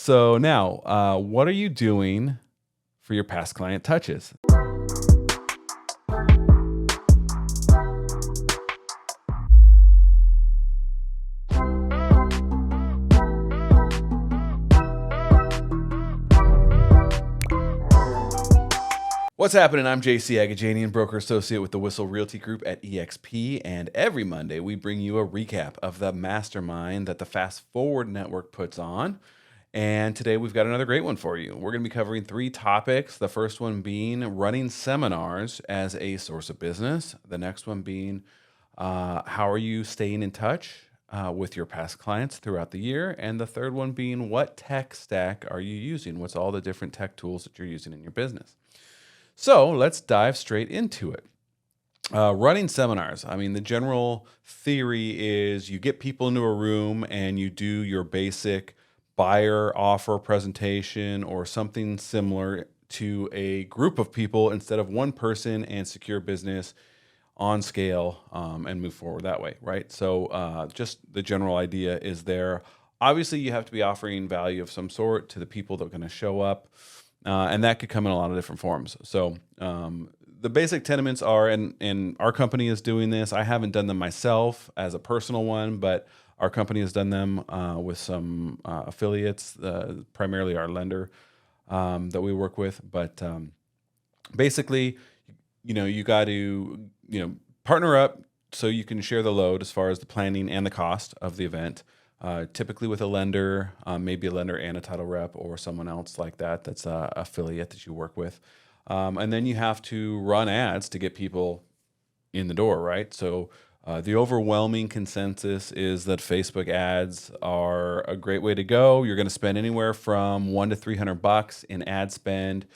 So now, what are you doing for your past client touches? What's happening? I'm J.C Agajanian, broker associate with the Whissel Realty Group at eXp, and every Monday we bring you a recap of the Mastermind that the Fast Forward Network puts on. And today we've got another great one for you. We're going to be covering 3 topics. The first one being running seminars as a source of business. The next one being how are you staying in touch with your past clients throughout the year? And the third one being what tech stack are you using? What's all the different tech tools that you're using in your business? So let's dive straight into it. Running seminars. I mean, the general theory is you get people into a room and you do your basic buyer offer presentation or something similar to a group of people instead of one person, and secure business on scale and move forward that way, right? So just the general idea is there. Obviously, you have to be offering value of some sort to the people that are going to show up. And that could come in a lot of different forms. So the basic tenements are, and our company is doing this. I haven't done them myself as a personal one, but our company has done them with some affiliates, primarily our lender that we work with. But basically, you got to, partner up so you can share the load as far as the planning and the cost of the event. Typically with a lender, maybe a lender and a title rep or someone else like that that's an affiliate that you work with. And then you have to run ads to get people in the door, right? So the overwhelming consensus is that Facebook ads are a great way to go. You're going to spend anywhere from $100 to $300 in ad spend.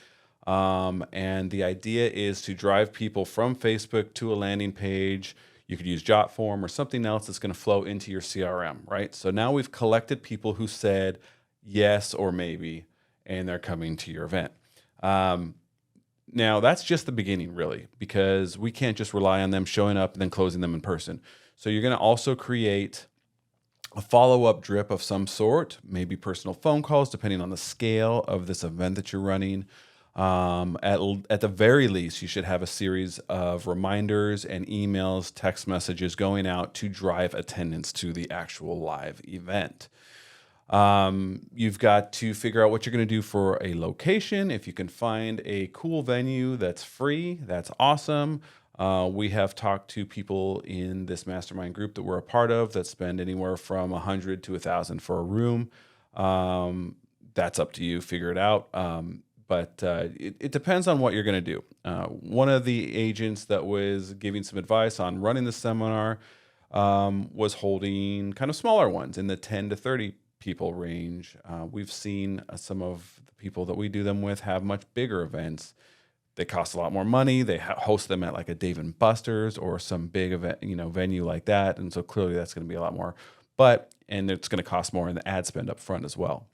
And the idea is to drive people from Facebook to a landing page. You could use JotForm or something else that's going to flow into your CRM, right? So now we've collected people who said yes or maybe, and they're coming to your event. Now, that's just the beginning, really, because we can't just rely on them showing up and then closing them in person. So you're going to also create a follow-up drip of some sort, maybe personal phone calls, depending on the scale of this event that you're running. At the very least, you should have a series of reminders and emails, text messages going out to drive attendance to the actual live event. You've got to figure out what you're going to do for a location. If you can find a cool venue that's free, that's awesome. We have talked to people in this mastermind group that we're a part of that spend anywhere from $100 to $1,000 for a room. That's up to you. Figure it out. But it depends on what you're going to do. One of the agents that was giving some advice on running the seminar was holding kind of smaller ones in the 10 to 30 people range. We've seen some of the people that we do them with have much bigger events. They cost a lot more money. They host them at like a Dave & Buster's or some big event, venue like that. And so clearly that's going to be a lot more. And it's going to cost more in the ad spend up front as well.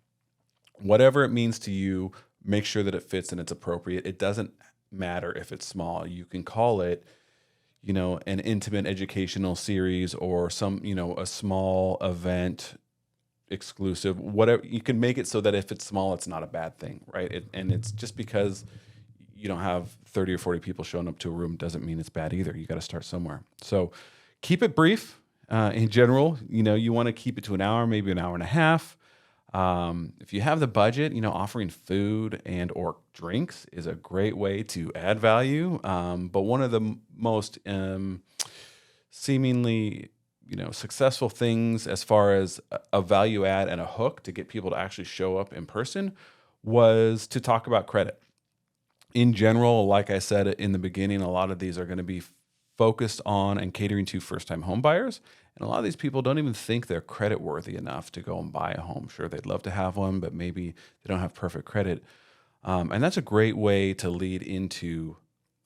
Whatever it means to you, make sure that it fits and it's appropriate. It doesn't matter if it's small. You can call it, an intimate educational series or a small event exclusive, whatever. You can make it so that if it's small, it's not a bad thing, right? And it's just because you don't have 30 or 40 people showing up to a room doesn't mean it's bad either. You got to start somewhere. So keep it brief. In general, you want to keep it to an hour, maybe an hour and a half. If you have the budget, offering food and or drinks is a great way to add value. But one of the most seemingly, successful things as far as a value add and a hook to get people to actually show up in person was to talk about credit. In general, like I said in the beginning, a lot of these are going to be focused on and catering to first-time home buyers. And a lot of these people don't even think they're credit worthy enough to go and buy a home. Sure, they'd love to have one, but maybe they don't have perfect credit. And that's a great way to lead into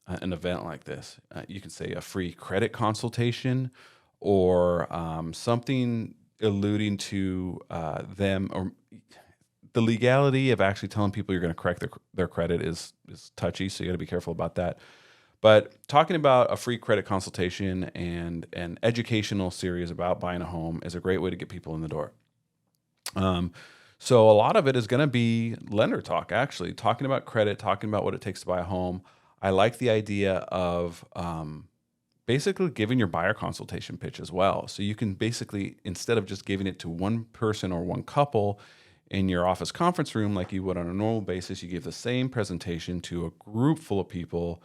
an event like this. You can say a free credit consultation or something alluding to them, or the legality of actually telling people you're going to correct their credit is touchy, so you got to be careful about that. But talking about a free credit consultation and an educational series about buying a home is a great way to get people in the door. So a lot of it is going to be lender talk, actually, talking about credit, talking about what it takes to buy a home. I like the idea of basically giving your buyer consultation pitch as well. So you can basically, instead of just giving it to one person or one couple in your office conference room like you would on a normal basis, you give the same presentation to a group full of people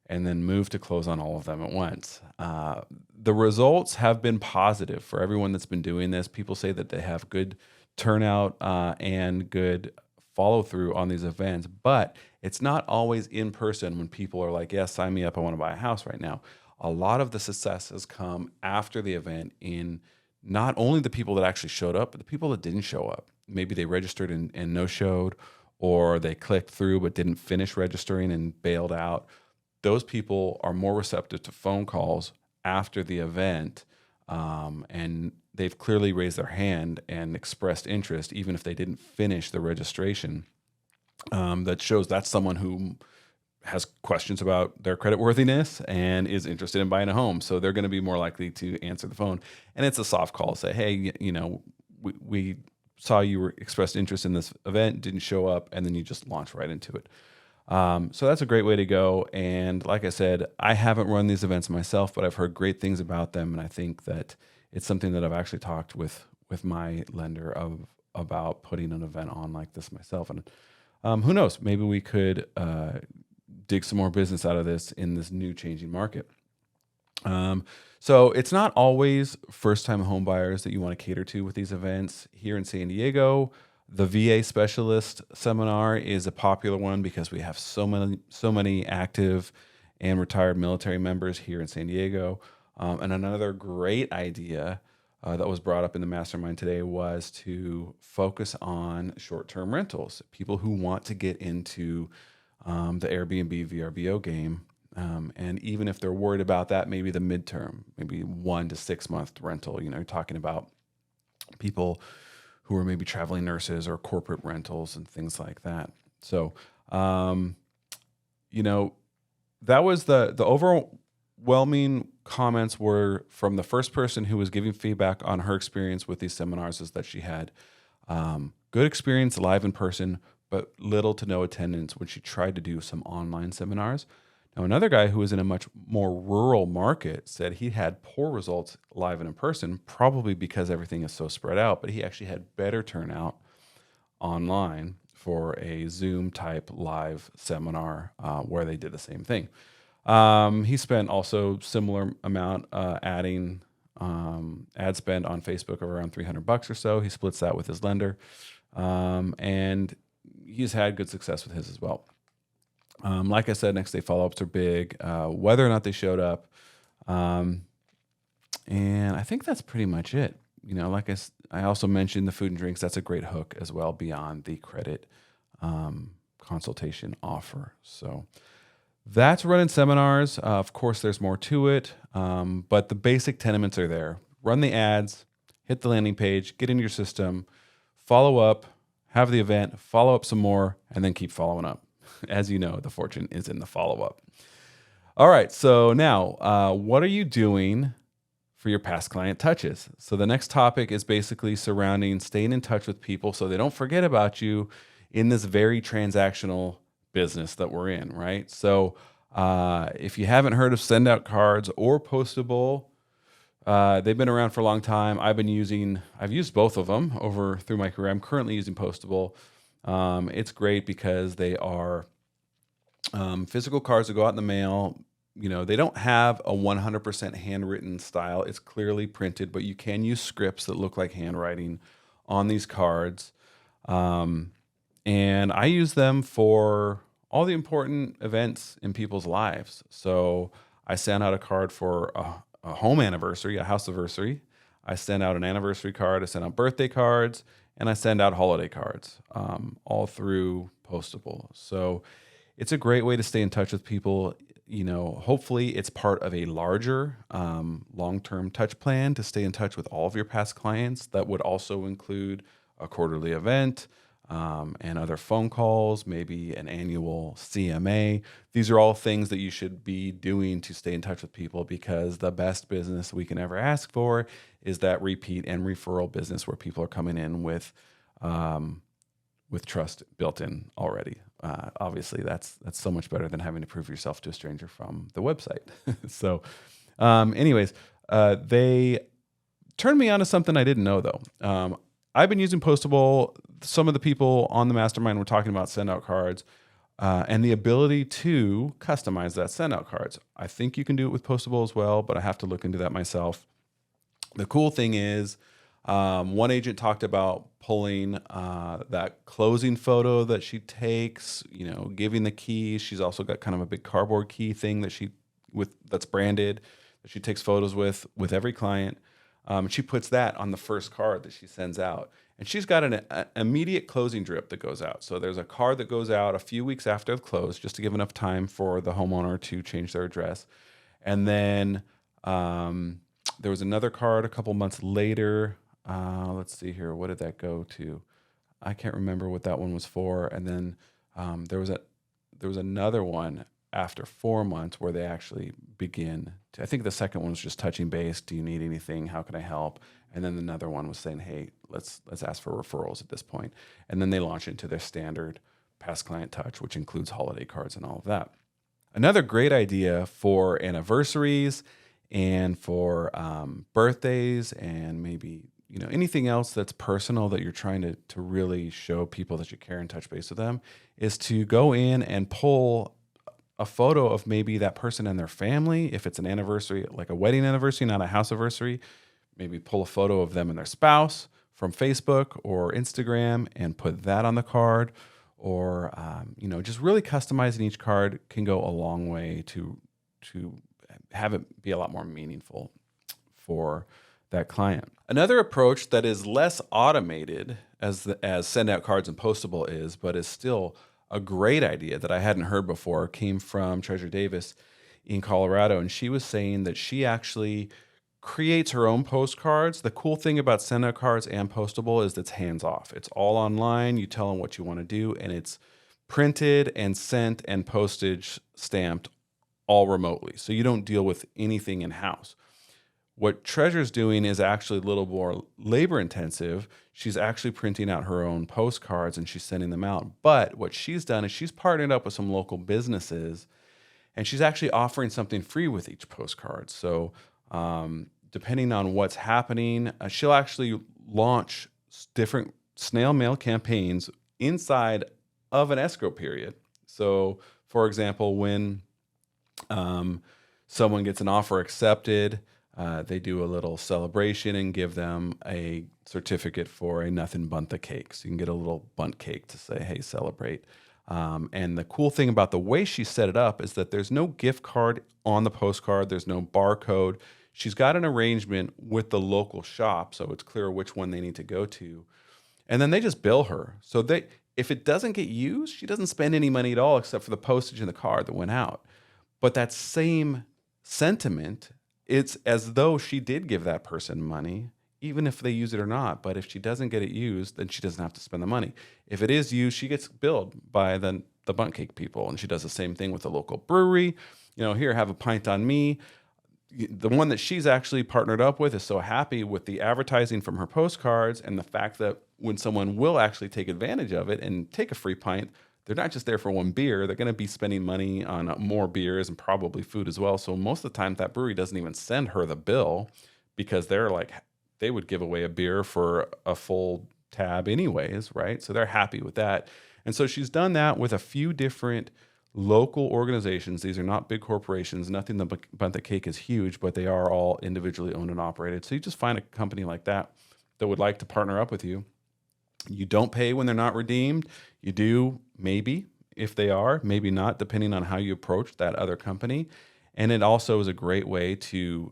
and then move to close on all of them at once. The results have been positive for everyone that's been doing this. People say that they have good turnout and good follow through on these events, but it's not always in person when people are like, yeah, sign me up, I want to buy a house right now. A lot of the success has come after the event in not only the people that actually showed up, but the people that didn't show up. Maybe they registered and no showed, or they clicked through but didn't finish registering and bailed out. Those people are more receptive to phone calls after the event, and they've clearly raised their hand and expressed interest, even if they didn't finish the registration. That shows that's someone who has questions about their creditworthiness and is interested in buying a home. So they're going to be more likely to answer the phone. And it's a soft call. Say, hey, we saw you were expressed interest in this event, didn't show up, and then you just launch right into it. So that's a great way to go. And like I said, I haven't run these events myself, but I've heard great things about them. And I think that it's something that I've actually talked with my lender about putting an event on like this myself. And who knows, maybe we could dig some more business out of this in this new changing market. So it's not always first-time home buyers that you want to cater to with these events. Here in San Diego, the VA specialist seminar is a popular one because we have so many active and retired military members here in San Diego. And another great idea that was brought up in the mastermind today was to focus on short-term rentals, people who want to get into the Airbnb VRBO game. And even if they're worried about that, maybe the midterm, maybe 1 to 6 month rental, you're talking about people who are maybe traveling nurses or corporate rentals and things like that. So, that was the overwhelming comments were from the first person who was giving feedback on her experience with these seminars, is that she had good experience live in person, but little to no attendance when she tried to do some online seminars. Now, another guy who was in a much more rural market said he had poor results live and in person, probably because everything is so spread out, but he actually had better turnout online for a Zoom type live seminar where they did the same thing. He spent also similar amount adding ad spend on Facebook of around $300 or so. He splits that with his lender, and he's had good success with his as well. Like I said, next day follow-ups are big, whether or not they showed up. And I think that's pretty much it. Like I also mentioned the food and drinks. That's a great hook as well beyond the credit consultation offer. So that's running seminars. Of course, there's more to it, but the basic tenements are there. Run the ads, hit the landing page, get into your system, follow up, have the event, follow up some more, and then keep following up. As you know, the fortune is in the follow-up. All right, so now, what are you doing for your past client touches? So the next topic is basically surrounding staying in touch with people so they don't forget about you in this very transactional business that we're in, right? So if you haven't heard of send out cards or Postable, they've been around for a long time. I've used both of them through my career. I'm currently using Postable. It's great because they are physical cards that go out in the mail. They don't have a 100% handwritten style. It's clearly printed, but you can use scripts that look like handwriting on these cards. And I use them for all the important events in people's lives. So I sent out a card for a home anniversary, a house anniversary. I sent out an anniversary card. I sent out birthday cards. And I send out holiday cards, all through Postable. So it's a great way to stay in touch with people. Hopefully it's part of a larger long-term touch plan to stay in touch with all of your past clients. That would also include a quarterly event and other phone calls, maybe an annual CMA. These are all things that you should be doing to stay in touch with people, because the best business we can ever ask for is that repeat and referral business where people are coming in with with trust built in already. Obviously, that's so much better than having to prove yourself to a stranger from the website. So, anyways, they turned me on to something I didn't know though. I've been using Postable. Some of the people on the mastermind were talking about send out cards and the ability to customize that send out cards. I think you can do it with Postable as well, but I have to look into that myself. The cool thing is, one agent talked about pulling that closing photo that she takes, giving the key. She's also got kind of a big cardboard key thing that's branded that she takes photos with every client. She puts that on the first card that she sends out. And she's got an immediate closing drip that goes out. So there's a card that goes out a few weeks after the close, just to give enough time for the homeowner to change their address. And then there was another card a couple months later. Let's see here. What did that go to? I can't remember what that one was for. And then there was another one after 4 months where they actually begin to, I think the second one was just touching base. Do you need anything? How can I help? And then another one was saying, hey, let's ask for referrals at this point. And then they launch into their standard past client touch, which includes holiday cards and all of that. Another great idea for anniversaries and for birthdays and maybe anything else that's personal that you're trying to really show people that you care and touch base with them is to go in and pull a photo of maybe that person and their family. If it's an anniversary, like a wedding anniversary, not a house anniversary, maybe pull a photo of them and their spouse from Facebook or Instagram and put that on the card. Or, just really customizing each card can go a long way to have it be a lot more meaningful for that client. Another approach that is less automated as send out cards and Postable is, but is still a great idea that I hadn't heard before, came from Treasure Davis in Colorado. And she was saying that she actually creates her own postcards. The cool thing about send out cards and Postable is it's hands off. It's all online. You tell them what you want to do, and it's printed and sent and postage stamped all remotely. So you don't deal with anything in house. What Treasure's doing is actually a little more labor intensive. She's actually printing out her own postcards and she's sending them out. But what she's done is she's partnered up with some local businesses and she's actually offering something free with each postcard. So depending on what's happening, she'll actually launch different snail mail campaigns inside of an escrow period. So for example, when someone gets an offer accepted, they do a little celebration and give them a certificate for a nothing bundt cake. So you can get a little bundt cake to say, hey, celebrate. And the cool thing about the way she set it up is that there's no gift card on the postcard. There's no barcode. She's got an arrangement with the local shop, so it's clear which one they need to go to. And then they just bill her. So if it doesn't get used, she doesn't spend any money at all except for the postage and the card that went out. But that same sentiment, it's as though she did give that person money, even if they use it or not. But if she doesn't get it used, then she doesn't have to spend the money. If it is used, she gets billed by the bundt cake people. And she does the same thing with the local brewery. Here, have a pint on me. The one that she's actually partnered up with is so happy with the advertising from her postcards and the fact that when someone will actually take advantage of it and take a free pint, they're not just there for one beer. They're going to be spending money on more beers and probably food as well. So most of the time, that brewery doesn't even send her the bill because they would give away a beer for a full tab anyways, right? So they're happy with that. And so she's done that with a few different local organizations. These are not big corporations. Nothing the bundt cake is huge, but they are all individually owned and operated. So you just find a company like that would like to partner up with you. You don't pay when they're not redeemed. You do maybe if they are, maybe not, depending on how you approach that other company. And it also is a great way to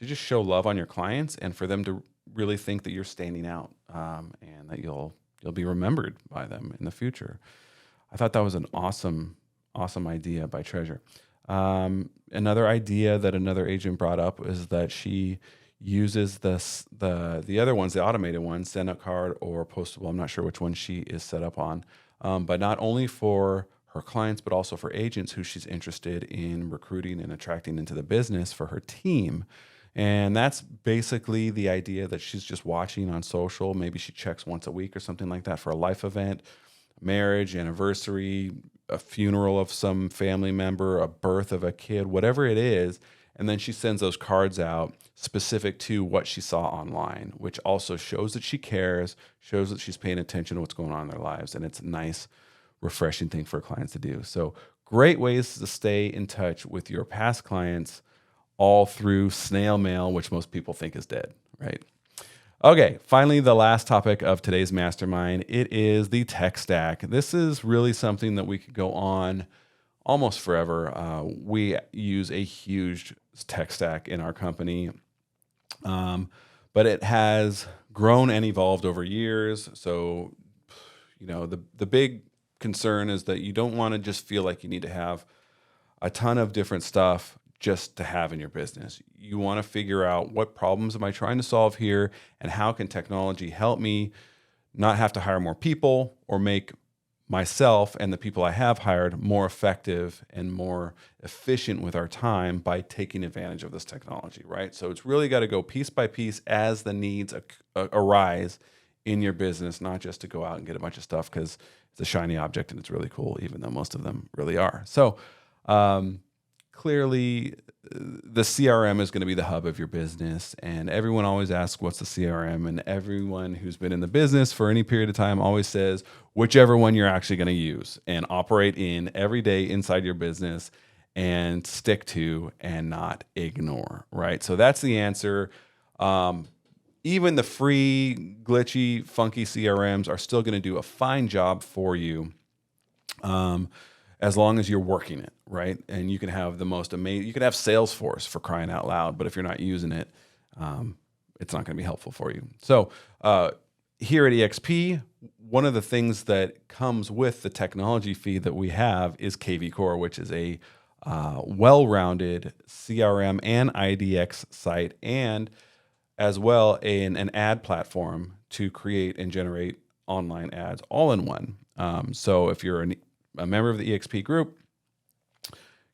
just show love on your clients and for them to really think that you're standing out and that you'll be remembered by them in the future. I thought that was an awesome idea by Treasure. Another idea that another agent brought up is that she uses the other ones, the automated ones, send out card or Postable. I'm not sure which one she is set up on, but not only for her clients, but also for agents who she's interested in recruiting and attracting into the business for her team. And that's basically the idea that she's just watching on social. Maybe she checks once a week or something like that for a life event, marriage, anniversary, a funeral of some family member, a birth of a kid, whatever it is. And then she sends those cards out specific to what she saw online, which also shows that she cares, shows that she's paying attention to what's going on in their lives. And it's a nice, refreshing thing for clients to do. So great ways to stay in touch with your past clients, all through snail mail, which most people think is dead, right? Okay, finally, the last topic of today's mastermind, it is the tech stack. This is really something that we could go on almost forever. We use a huge tech stack in our company, but it has grown and evolved over years. So, the big concern is that you don't want to just feel like you need to have a ton of different stuff just to have in your business. You want to figure out, what problems am I trying to solve here, and how can technology help me not have to hire more people or make myself and the people I have hired more effective and more efficient with our time by taking advantage of this technology, right? So it's really got to go piece by piece as the needs arise in your business, not just to go out and get a bunch of stuff because it's a shiny object and it's really cool, even though most of them really are. So, clearly, the CRM is going to be the hub of your business, and everyone always asks, what's the CRM? And everyone who's been in the business for any period of time always says, whichever one you're actually going to use and operate in every day inside your business and stick to and not ignore, right? So that's the answer. Even the free, glitchy, funky CRMs are still going to do a fine job for you. As long as you're working it, right? And you can have the most amazing, you can have Salesforce, for crying out loud, but if you're not using it, it's not going to be helpful for you. So here at EXP, one of the things that comes with the technology fee that we have is KV Core, which is a well-rounded CRM and IDX site, and as well an ad platform to create and generate online ads all in one. So if you're a member of the EXP group,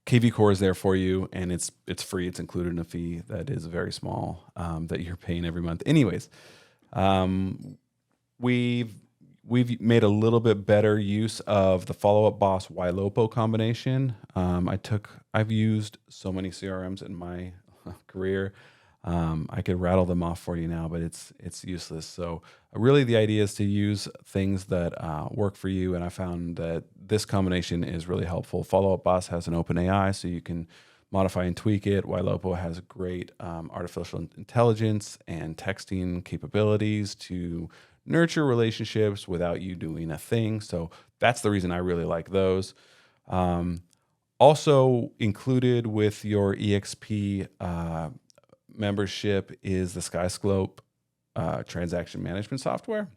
KV Core is there for you, and it's free. It's included in a fee that is very small that you're paying every month. Anyways, we've made a little bit better use of the Follow Up Boss YLOPO combination. I've used so many CRMs in my career. I could rattle them off for you now, but it's useless. So really the idea is to use things that work for you, and I found that this combination is really helpful. Follow Up Boss has an open AI, so you can modify and tweak it. YLOPO has great artificial intelligence and texting capabilities to nurture relationships without you doing a thing. So that's the reason I really like those. Also included with your EXP membership is the SkyScope transaction management software.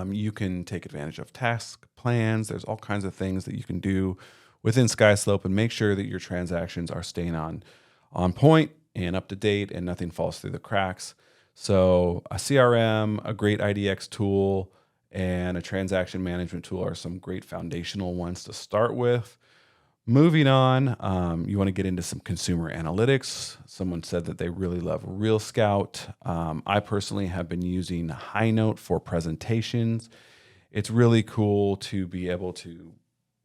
You can take advantage of task plans. There's all kinds of things that you can do within SkyScope and make sure that your transactions are staying on point and up to date and nothing falls through the cracks. So a CRM, a great IDX tool, and a transaction management tool are some great foundational ones to start with. Moving on, you want to get into some consumer analytics. Someone said that they really love Real Scout. I personally have been using Highnote for presentations. It's really cool to be able to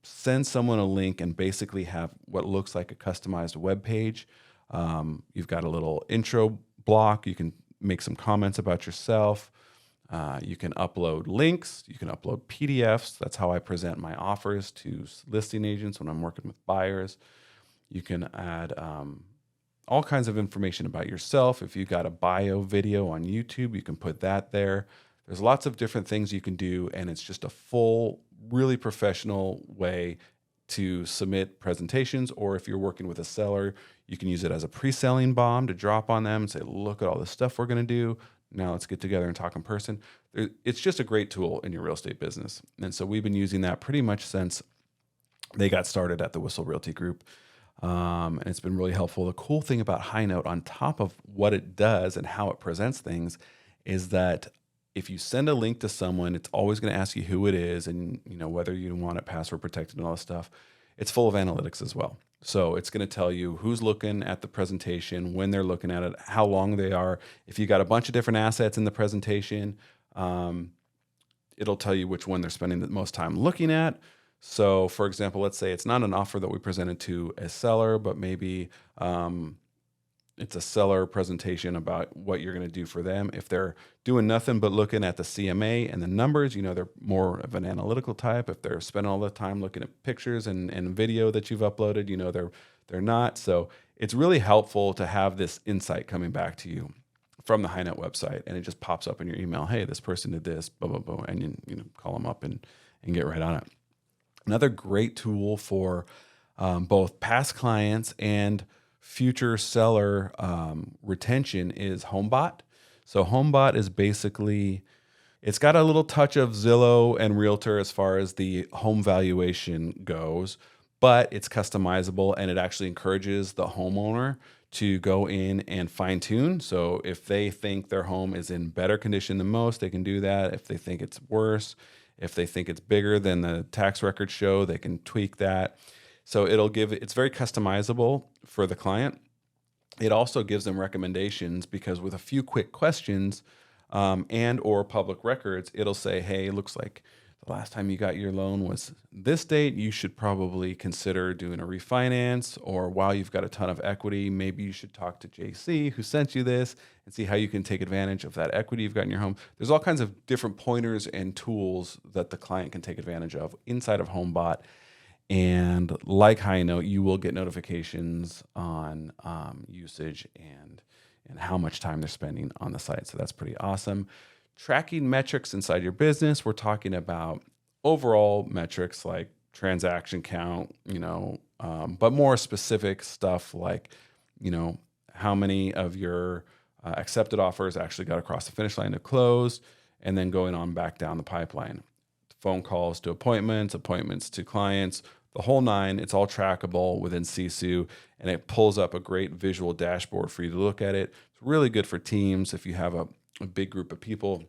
send someone a link and basically have what looks like a customized web page. You've got a little intro block. You can make some comments about yourself. You can upload links. You can upload PDFs. That's how I present my offers to listing agents when I'm working with buyers. You can add all kinds of information about yourself. If you've got a bio video on YouTube, you can put that there. There's lots of different things you can do, and it's just a full, really professional way to submit presentations. Or if you're working with a seller, you can use it as a pre-selling bomb to drop on them and say, look at all the stuff we're going to do. Now let's get together and talk in person. It's just a great tool in your real estate business. And so we've been using that pretty much since they got started at the Whissel Realty group. And it's been really helpful. The cool thing about Highnote, on top of what it does and how it presents things, is that if you send a link to someone, it's always going to ask you who it is and whether you want it password protected and all this stuff. It's full of analytics as well. So it's going to tell you who's looking at the presentation, when they're looking at it, how long they are. If you got a bunch of different assets in the presentation, it'll tell you which one they're spending the most time looking at. So, for example, let's say it's not an offer that we presented to a seller, but maybe it's a seller presentation about what you're going to do for them. If they're doing nothing but looking at the CMA and the numbers, they're more of an analytical type. If they're spending all the time looking at pictures and video that you've uploaded, they're not. So it's really helpful to have this insight coming back to you from the HighNet website, and it just pops up in your email. Hey, this person did this, blah, blah, blah, and you call them up and get right on it. Another great tool for both past clients and future seller retention is HomeBot. So HomeBot is basically, it's got a little touch of Zillow and Realtor as far as the home valuation goes, but it's customizable, and it actually encourages the homeowner to go in and fine tune. So if they think their home is in better condition than most, they can do that. If they think it's worse, if they think it's bigger than the tax records show, they can tweak that. So it's very customizable for the client. It also gives them recommendations, because with a few quick questions and or public records, it'll say, hey, looks like the last time you got your loan was this date. You should probably consider doing a refinance, or while you've got a ton of equity, maybe you should talk to JC who sent you this and see how you can take advantage of that equity you've got in your home. There's all kinds of different pointers and tools that the client can take advantage of inside of HomeBot. And like HighNote, you will get notifications on usage and how much time they're spending on the site. So that's pretty awesome. Tracking metrics inside your business. We're talking about overall metrics like transaction count, but more specific stuff like, how many of your accepted offers actually got across the finish line to close, and then going on back down the pipeline. Phone calls to appointments to clients, the whole nine. It's all trackable within Sisu, and it pulls up a great visual dashboard for you to look at it. It's really good for teams. If you have a big group of people,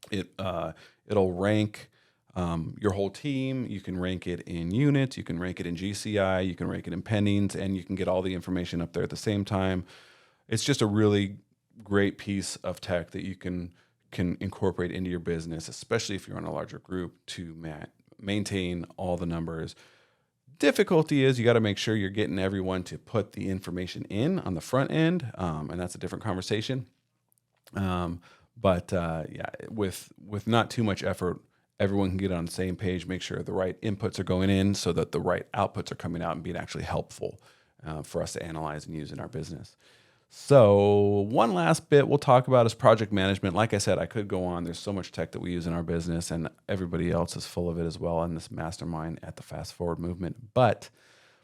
it'll rank your whole team. You can rank it in units, you can rank it in GCI, you can rank it in pendings, and you can get all the information up there at the same time. It's just a really great piece of tech that you can incorporate into your business, especially if you're in a larger group, to maintain all the numbers. Difficulty is you got to make sure you're getting everyone to put the information in on the front end, and that's a different conversation. But with not too much effort, everyone can get on the same page, make sure the right inputs are going in so that the right outputs are coming out and being actually helpful for us to analyze and use in our business. So one last bit we'll talk about is project management. Like I said, I could go on. There's so much tech that we use in our business, and everybody else is full of it as well in this mastermind at the Fast Forward movement. But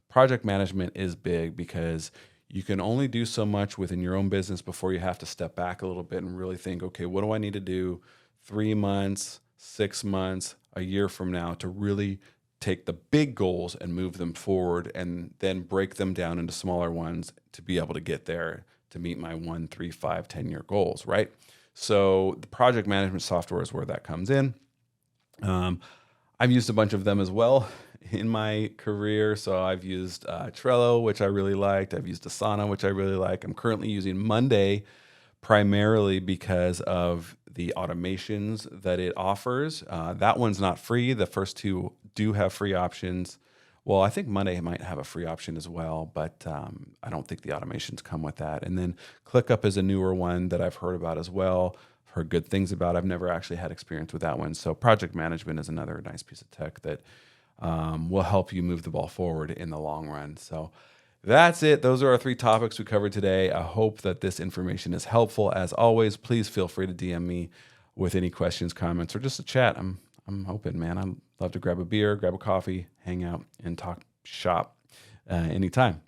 project management is big, because you can only do so much within your own business before you have to step back a little bit and really think, okay, what do I need to do 3 months, 6 months, a year from now to really take the big goals and move them forward, and then break them down into smaller ones to be able to get there to meet my 1, 3, 5, 10-year goals, right? So the project management software is where that comes in. I've used a bunch of them as well in my career. So I've used Trello, which I really liked. I've used Asana, which I really like. I'm currently using Monday primarily because of the automations that it offers. That one's not free. The first two do have free options. Well, I think Monday might have a free option as well, but I don't think the automations come with that. And then ClickUp is a newer one that I've heard about as well. I've heard good things about. I've never actually had experience with that one. So project management is another nice piece of tech that will help you move the ball forward in the long run. So that's it. Those are our 3 topics we covered today. I hope that this information is helpful. As always, please feel free to DM me with any questions, comments, or just a chat. I'm open, man. I'd love to grab a beer, grab a coffee, hang out, and talk shop anytime.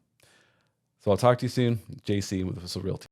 So I'll talk to you soon. JC with Whissel Realty.